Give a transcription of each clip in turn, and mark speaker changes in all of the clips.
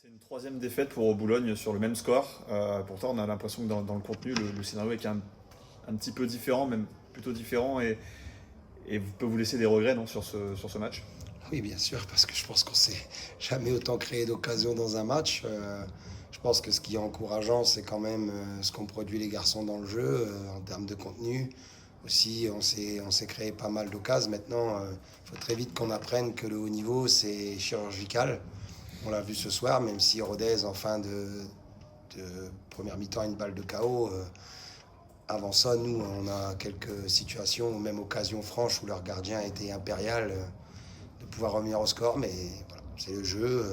Speaker 1: C'est une troisième défaite pour Boulogne sur le même score. Pourtant, on a l'impression que dans le contenu, le scénario est un petit peu différent, même plutôt différent, et peut vous laisser des regrets non, sur ce match.
Speaker 2: Oui, bien sûr, parce que je pense qu'on s'est jamais autant créé d'occasions dans un match. Je pense que ce qui est encourageant, c'est quand même ce qu'ont produit les garçons dans le jeu en termes de contenu. Aussi, on s'est créé pas mal d'occasions. Maintenant, il faut très vite qu'on apprenne que le haut niveau, c'est chirurgical. On l'a vu ce soir, même si Rodez, en fin de première mi-temps, a une balle de KO. Avant ça, nous, on a quelques situations, ou même occasions franches où leur gardien était impérial. De pouvoir revenir au score, mais voilà, c'est le jeu,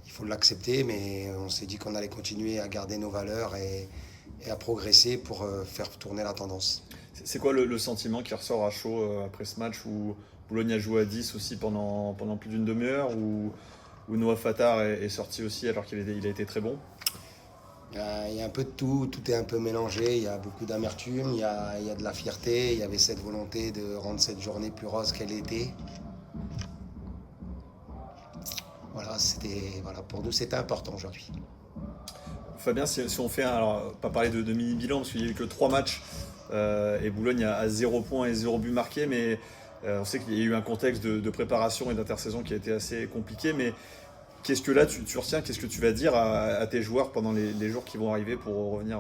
Speaker 2: il faut l'accepter, mais on s'est dit qu'on allait continuer à garder nos valeurs et à progresser pour faire tourner la tendance.
Speaker 1: C'est quoi le sentiment qui ressort à chaud après ce match où Boulogne a joué à 10 aussi pendant plus d'une demi-heure, où Noah Fattar est sorti aussi alors il a été très bon.
Speaker 2: Il y a un peu de tout, tout est un peu mélangé, il y a beaucoup d'amertume, il y a de la fierté, il y avait cette volonté de rendre cette journée plus rose qu'elle était. Voilà, voilà, pour nous c'était important aujourd'hui.
Speaker 1: Fabien, si on fait alors, pas parler de mini-bilan, parce qu'il n'y a eu que 3 matchs, et Boulogne a 0 points et 0 but marqué, mais on sait qu'il y a eu un contexte de préparation et d'intersaison qui a été assez compliqué, mais qu'est-ce que là tu retiens, qu'est-ce que tu vas dire à tes joueurs pendant les jours qui vont arriver pour revenir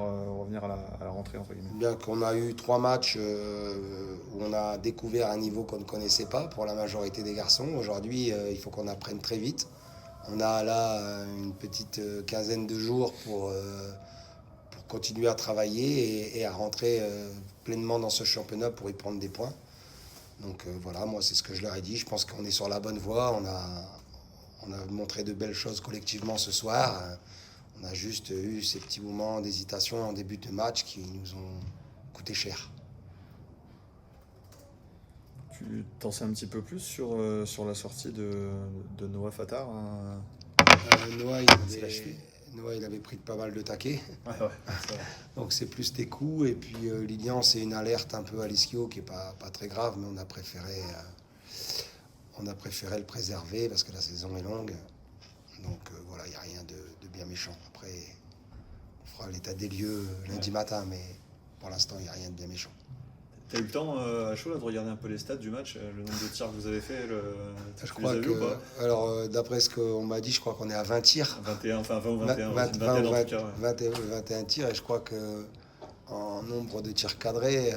Speaker 1: à la rentrée, entre guillemets.
Speaker 2: Bien qu'on a eu 3 matchs où on a découvert un niveau qu'on ne connaissait pas pour la majorité des garçons. Aujourd'hui, il faut qu'on apprenne très vite. On a là une petite quinzaine de jours pour continuer à travailler et à rentrer pleinement dans ce championnat pour y prendre des points. Donc voilà, moi c'est ce que je leur ai dit. Je pense qu'on est sur la bonne voie. On a montré de belles choses collectivement ce soir. On a juste eu ces petits moments d'hésitation en début de match qui nous ont coûté cher.
Speaker 1: Tu t'en sais un petit peu plus sur la sortie de Noah Fattar, hein.
Speaker 2: Noah,
Speaker 1: C'est la cheville.
Speaker 2: Il avait pris pas mal de taquets.
Speaker 1: Ouais, ouais, ça va.
Speaker 2: Donc c'est plus tes coups. Et puis Lilian, c'est une alerte un peu à l'ischio qui est pas très grave, mais on a préféré le préserver parce que la saison est longue. Donc voilà, il n'y a rien de bien méchant. Après, on fera l'état des lieux lundi
Speaker 1: Ouais.
Speaker 2: matin, mais pour l'instant, il n'y a rien de bien méchant.
Speaker 1: T'as eu le temps à chaud là, de regarder un peu les stats du match, le nombre de tirs que vous avez fait,
Speaker 2: Je
Speaker 1: tu les
Speaker 2: crois
Speaker 1: as vus ou
Speaker 2: que,
Speaker 1: pas?
Speaker 2: alors d'après ce qu'on m'a dit, je crois qu'on est à 20 tirs.
Speaker 1: 21, enfin 20 ou 21, ouais,
Speaker 2: 20,
Speaker 1: une
Speaker 2: 20
Speaker 1: vingtaine
Speaker 2: ou
Speaker 1: en tout
Speaker 2: 20,
Speaker 1: cas. Ouais.
Speaker 2: 20 et 21 tirs, et je crois que en nombre de tirs cadrés,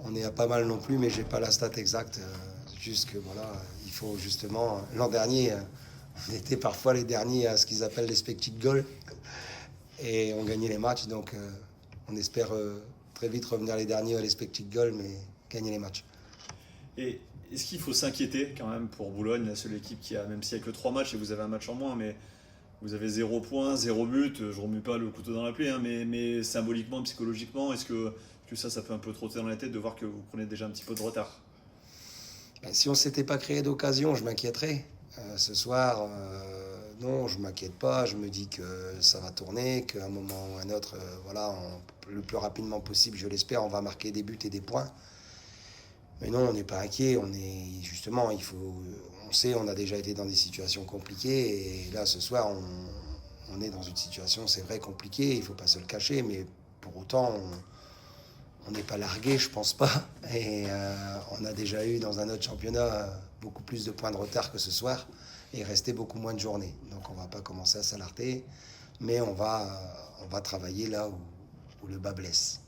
Speaker 2: on est à pas mal non plus, mais j'ai pas la stat exacte. Juste que voilà, il faut justement. L'an dernier, on était parfois les derniers à ce qu'ils appellent les expected goals et on gagnait les matchs. Donc on espère très vite revenir les derniers à l'expected goal, mais gagner les matchs.
Speaker 1: Et est-ce qu'il faut s'inquiéter quand même pour Boulogne, la seule équipe qui a, même s'il n'y a que 3 matchs et vous avez un match en moins, mais vous avez 0 points, 0 but, je remue pas le couteau dans la plaie, hein, mais symboliquement, psychologiquement, est-ce que ça peut un peu trotter dans la tête de voir que vous prenez déjà un petit peu de retard?
Speaker 2: Ben, si on ne s'était pas créé d'occasion, je m'inquiéterais. Ce soir, non, je ne m'inquiète pas. Je me dis que ça va tourner, qu'à un moment ou un autre, voilà, le plus rapidement possible, je l'espère, on va marquer des buts et des points. Mais non, on n'est pas inquiet. On est justement, on sait, on a déjà été dans des situations compliquées. Et là, ce soir, on est dans une situation, c'est vrai, compliquée. Il ne faut pas se le cacher, mais pour autant, on n'est pas largué, je pense pas. Et on a déjà eu dans un autre championnat beaucoup plus de points de retard que ce soir et il restait beaucoup moins de journées. Donc on va pas commencer à s'alarter, mais on va travailler là où le bas blesse.